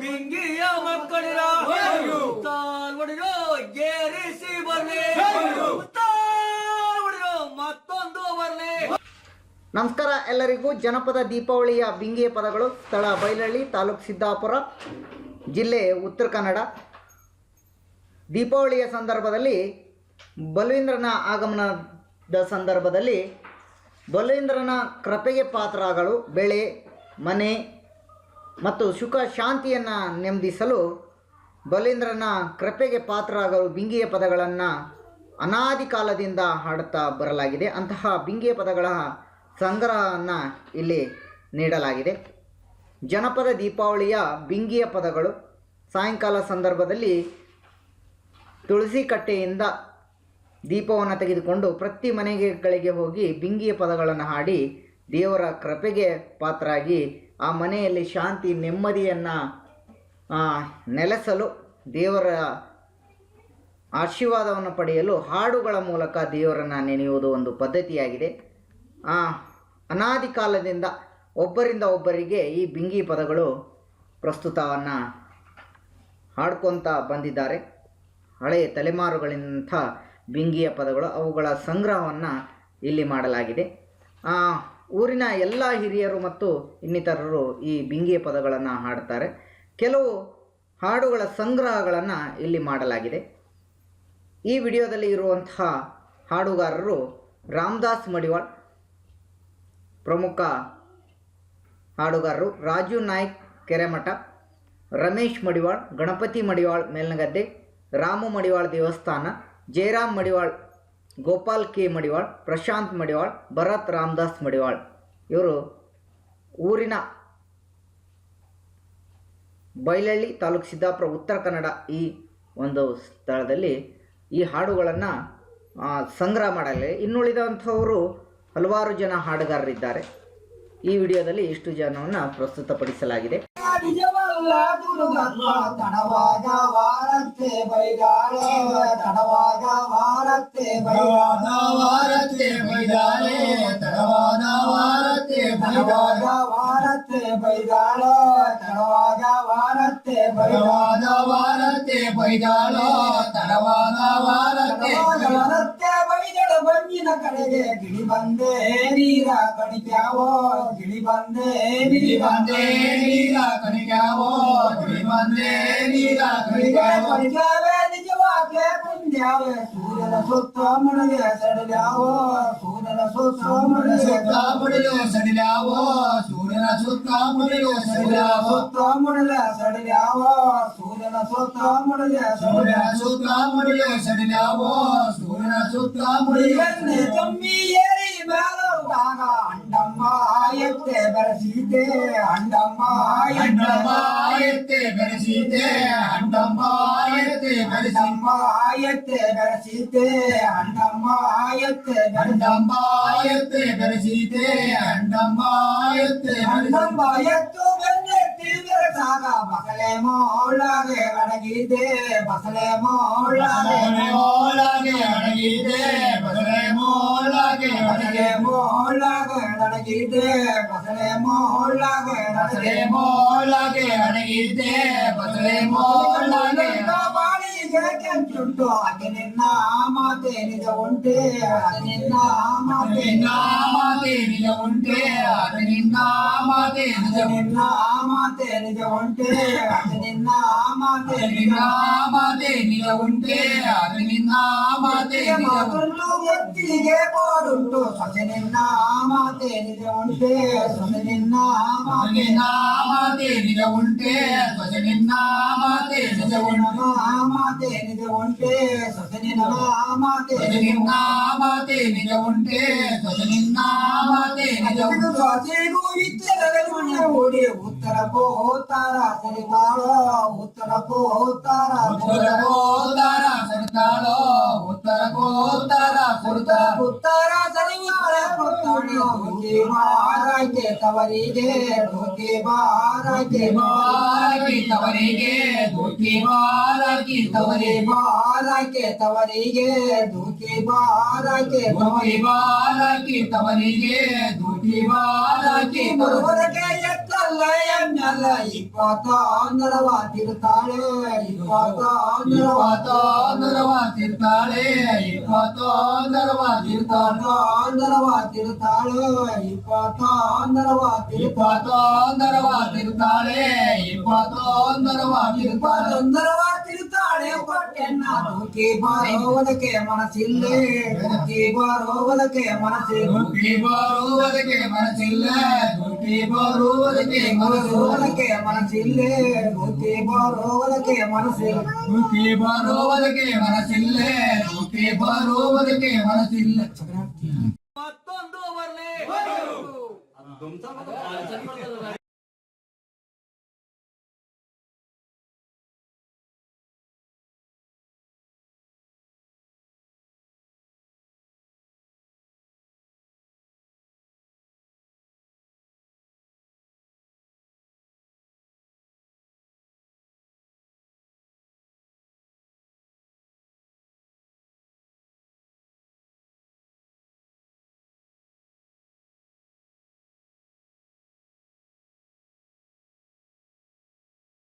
ಬಿಂಗಿಯ ಮಕ್ಕಳಿರ ಗೇರಿಸಿ ಬರ್ಲಿ ಮತ್ತೊಂದು ಬರ್ಲಿ. ನಮಸ್ಕಾರ ಎಲ್ಲರಿಗೂ. ಜನಪದ ದೀಪಾವಳಿಯ ಬಿಂಗಿಯ ಪದಗಳು. ಸ್ಥಳ ಬೈಲಹಳ್ಳಿ, ತಾಲೂಕು ಸಿದ್ದಾಪುರ, ಜಿಲ್ಲೆ ಉತ್ತರ ಕನ್ನಡ. ದೀಪಾವಳಿಯ ಸಂದರ್ಭದಲ್ಲಿ ಬಲವೀಂದ್ರನ ಆಗಮನದ ಸಂದರ್ಭದಲ್ಲಿ ಬಲವೀಂದ್ರನ ಕೃಪೆಗೆ ಪಾತ್ರಗಳು ಬೆಳೆ, ಮನೆ ಮತ್ತು ಸುಖ ಶಾಂತಿಯನ್ನು ನೆಮ್ಮದಿಸಲು ಬಲವೀಂದ್ರನ ಕೃಪೆಗೆ ಪಾತ್ರರಾಗಲು ಬಿಂಗಿಯ ಪದಗಳನ್ನು ಅನಾದಿ ಕಾಲದಿಂದ ಹಾಡುತ್ತಾ ಬರಲಾಗಿದೆ. ಅಂತಹ ಬಿಂಗಿಯ ಪದಗಳ ಸಂಗ್ರಹವನ್ನು ಇಲ್ಲಿ ನೀಡಲಾಗಿದೆ. ಜನಪದ ದೀಪಾವಳಿಯ ಬಿಂಗಿಯ ಪದಗಳು. ಸಾಯಂಕಾಲ ಸಂದರ್ಭದಲ್ಲಿ ತುಳಸಿ ಕಟ್ಟೆಯಿಂದ ದೀಪವನ್ನು ತೆಗೆದುಕೊಂಡು ಪ್ರತಿ ಮನೆಗಳಿಗೆ ಹೋಗಿ ಬಿಂಗಿಯ ಪದಗಳನ್ನು ಹಾಡಿ ದೇವರ ಕೃಪೆಗೆ ಪಾತ್ರರಾಗಿ ಆ ಮನೆಯಲ್ಲಿ ಶಾಂತಿ ನೆಮ್ಮದಿಯನ್ನು ನೆಲೆಸಲು, ದೇವರ ಆಶೀರ್ವಾದವನ್ನು ಪಡೆಯಲು ಹಾಡುಗಳ ಮೂಲಕ ದೇವರನ್ನು ನೆನೆಯುವುದು ಒಂದು ಪದ್ಧತಿಯಾಗಿದೆ. ಅನಾದಿ ಕಾಲದಿಂದ ಒಬ್ಬರಿಂದ ಒಬ್ಬರಿಗೆ ಈ ಬಿಂಗಿ ಪದಗಳು ಪ್ರಸ್ತುತವನ್ನು ಹಾಡ್ಕೊತ ಬಂದಿದ್ದಾರೆ. ಹಳೆಯ ತಲೆಮಾರುಗಳಿಂಥ ಬಿಂಗಿಯ ಪದಗಳು, ಅವುಗಳ ಸಂಗ್ರಹವನ್ನು ಇಲ್ಲಿ ಮಾಡಲಾಗಿದೆ. ಊರಿನ ಎಲ್ಲ ಹಿರಿಯರು ಮತ್ತು ಇನ್ನಿತರರು ಈ ಬಿಂಗಿಯ ಪದಗಳನ್ನು ಹಾಡ್ತಾರೆ. ಕೆಲವು ಹಾಡುಗಳ ಸಂಗ್ರಹಗಳನ್ನು ಇಲ್ಲಿ ಮಾಡಲಾಗಿದೆ. ಈ ವಿಡಿಯೋದಲ್ಲಿ ಇರುವಂತಹ ಹಾಡುಗಾರರು ರಾಮದಾಸ್ ಮಡಿವಾಳ್ ಪ್ರಮುಖ ಹಾಡುಗಾರರು, ರಾಜು ನಾಯ್ಕ್ ಕೆರೆಮಠ, ರಮೇಶ್ ಮಡಿವಾಳ್, ಗಣಪತಿ ಮಡಿವಾಳ್ ಮೇಲ್ನಗದ್ದೆ, ರಾಮು ಮಡಿವಾಳ್ ದೇವಸ್ಥಾನ, ಜಯರಾಮ್ ಮಡಿವಾಳ್, ಗೋಪಾಲ್ ಕೆ ಮಡಿವಾಳ್, ಪ್ರಶಾಂತ್ ಮಡಿವಾಳ್, ಭರತ್ ರಾಮದಾಸ್ ಮಡಿವಾಳ್. ಇವರು ಊರಿನ ಬೈಲಹಳ್ಳಿ, ತಾಲೂಕು ಸಿದ್ದಾಪುರ, ಉತ್ತರ ಕನ್ನಡ ಈ ಒಂದು ಸ್ಥಳದಲ್ಲಿ ಈ ಹಾಡುಗಳನ್ನು ಸಂಗ್ರಹ ಮಾಡಲಾಗಿದೆ. ಇನ್ನುಳಿದಂಥವರು ಹಲವಾರು ಜನ ಹಾಡುಗಾರರಿದ್ದಾರೆ. ಈ ವಿಡಿಯೋದಲ್ಲಿ ಇಷ್ಟು ಜನವನ್ನು ಪ್ರಸ್ತುತಪಡಿಸಲಾಗಿದೆ. ತಡವಾಗ ವಾರತ್ತೆ ಬೈದಾಳೆ, ತಡವಾಗ ವಾರತ್ತೆ ಬೈದಾಳ ವಾರತ್ತೆ ಬೈದಾಳೆ, ತಡವಾಗ ವಾರತ್ತೆ ಬೈದಾಗ ವಾರತ್ತೆ ಬೈದಾಳ, ತಡವಾಗ ವಾರತ್ತೆ ಬೈದಾಗ ವಾರತ್ತೆ ಬೈದಾಳ, ತಡವಾಗ ವಾರತ್ತೆ ವಾರತ್ತೆ ಬೈದಳ ಬಂಜಿನ ಕಡೆಗೆ ಗಿಳಿ ಬಂದೆ ನೀರ ಕಣಿಕ್ಯಾವೋ, ಗಿಳಿ ಬಂದೆ ಗಿಳಿ ಬಂದೆ ನೀರ ಕಣಿಕ್ಯಾವೋ, ಗಿಳಿ ಬಂದೆ ನೀರ ಕಣಿಕ್ಯಾವೆ ನಿಜವಾಗ್ಲೇ ಪುಣ್ಯಾವೆ, ಸೂರ್ಯನ ಸುತ್ತ ಮುಳುಗೆ ಸಡಿಲ್ಯಾವೋ, ಸೂರ್ಯನ ಸುತ್ತ ಮುಳುಗೆ ಸಡಿಲ್ಯಾವೋ, ಸೂರ್ಯನ ಸುತ್ತ ಮುಳುಗೆ ಸಡಿಲ್ಯಾವೋ, ಸುತ್ತ ಮುಳುಗೆ ಸಡಿಲ್ಯಾವೋ, ಸೂರ್ಯನ ಸುತ್ತ ಮುಳುಗೆ ಸೂರ್ಯನ ಸುತ್ತ ಮುಳುಗೆ ಸಡಿಲ್ಯಾವೋ, ಸೂರ್ಯನ ಸುತ್ತ ಮುಳುಗೆ ಕಮ್ಮಿ ಏರಿ ಮೇಲಾಗ ಅಂಡಮ್ಮ ಎತ್ತೆ ಬೆರೆಸೀತೆ, ಅಂಡಮ್ಮ ಅಂಡಮ್ಮ ಎತ್ತೆ ಬೆರೆಸೀತೆ, ಅಂಡಮ್ಮ ಎತ್ತೆ ಬೆರೆಸಮ್ಮ ಎತ್ತೆ ಬೆರೆಸೀತೆ, ಅಂಡಮ್ಮ ಎತ್ತೆ ಅಂಡಮ್ಮ ಎತ್ತೆ ಬೆರೆಸೀತೆ, ಅಂಡಮ್ಮ ಎತ್ತೆ ಅಂಡಮ್ಮ ಎತ್ತು ಬೆನ್ನೆತ್ತಿ ಬೆರೆಸಾಗ ಬಸಳೆ ಮೋಳಾಗೆ ಅಡಗಿದೆ, ಬಸಳೆ ಮೋಳಾಗೆ ಮೋಳಾಗೆ ಅಡಗಿದೆ, ಬಸಳೆ ಮೋಳಾಗೆ ಬಸಳೆ ಮೋಳಾಗೆ ಅಡಗಿದೆ, ಬಸಳೆ ಮೋಳಾಗೆ ಬಸಳೆ ಮೋಳಾಗೆ ಅಡಗಿದೆ, ಬಸಳೆ ಮೋಳಾಗೆ ಬಾಳಿಗೆ ಕೆಂಚುಂಟು ಅದು ನಿನ್ನ ಮಾತೆ ನಿಜ ಉಂಟೆ, ಅದು ನಿನ್ನ ಮಾತೆ ಮಾತೆ ನಿಜ ಉಂಟೆ, ಅದು ನಿನ್ನ ಮಾತೆ ನಿಜ ನಿನ್ನ ಮಾತೆ ನಿಜ ಉಂಟೆ, ಅದು ನಿನ್ನ ಮಾತೆ ನಿನ್ನ ಮಾತೆ ನಿಜ ಉಂಟೆ, ಅದು ನಿನ್ನ ಮಾತೆ ಮಾತುಂಟು ಎತ್ತಿಗೆ ಕೋಡುಂಟು, ಸೊಸೆ ನಿನ್ನ ಮಾತೆ ನಿಜ ಉಂಟೆ, ಸೊಸೆ ನಿನ್ನ ಮಾತೆ ಮಾತೆ ನಿಜ ಉಂಟೆ, ಸೊಸೆ ನಿನ್ನ ಮಾತೆ ನಿಜ ಉಂಟು, ಮಾತೆ ನಿಜ ಉಂಟೆ, ಸೊಸೆ ನಿನ್ನ ಮಾತೆ ನಿನ್ನ ಮಾತೆ ನಿಜ ಉಂಟೆ, ಸೊಸೆ ನಿನ್ನ ಮಾತೆ ನಿಜ ಉಂಟು, ಸೊಸೆಗೂ ಇಚ್ಚರಗಳು ಓಡಿ ಉತ್ತರ ಹೋತಾರ ಸರಿತಾಳೋ, ಉತ್ತರ ಹೋತಾರ ಹೋತಾರ ಸರಿತಾಳೋ, ಉತ್ತರ ಹೋತಾರ ಸರಿತಾಳ ಉತ್ತರ ಸರಿವಾಳೆ ಧೋತಿ ಬಾರಕ್ಕೆ ತವರಿಗೆ, ಧೋತಿ ಬಾರಕ್ಕೆ ಬಾರಕ್ಕೆ ತವರಿಗೆ, ಧೋತಿ ಬಾರಕ್ಕೆ ತವರಿ ಬಾರಕ್ಕೆ ತವರಿಗೆ, ಧೋತಿ ಬಾರಕ್ಕೆ ತವರಿ ಬಾರಕ್ಕೆ ತವರಿಗೆ, ಧೋತಿ ಬಾರಕ್ಕೆ ಬರುವುದಕ್ಕೆ ಎತ್ತಲ್ಲ ಎನ್ನಲ್ಲ ಎನ್ನಲ್ಲ ಇಪ್ಪತ್ತಾಂದರವ ತಿರುತ್ತಾಳೆ ಇಪ್ಪತ್ತಾಂದರವ ತಿರುತ್ತಾಳೆ ಇಪ್ಪತ್ತಾಂದರವ ತಿರುತ್ತಾಳೆ ಇಪ್ಪತ್ತಾಂದರವ ತಿರುತ್ತಾಳೆ ಇಪ್ಪತ್ತೊಂದರವ ತಿರುತ್ತಾಳೆ ಪಟ್ಟೆನ್ನ ದೂಕಿ ಬರೋದಕ್ಕೆ ಮನಸ್ಸಿಲ್ಲೇ ದೂಕಿ ಬರೋದಕ್ಕೆ ಮನಸ್ಸಿಲ್ಲ ದೂಕಿ ಬರುವುದಕ್ಕೆ ಮನಸ್ಸಿಲ್ಲೇ ದೂಕಿ ಬರುವುದಕ್ಕೆ ಮನಸ್ಸಿಲ್ಲ ಮತ್ತೊಂದು ಬರ್ಲಿ. ಅದು ತುಮ್ತಾ ಮಗ ಭಾಳ ಜನ ಬರ್ತಾರೆ.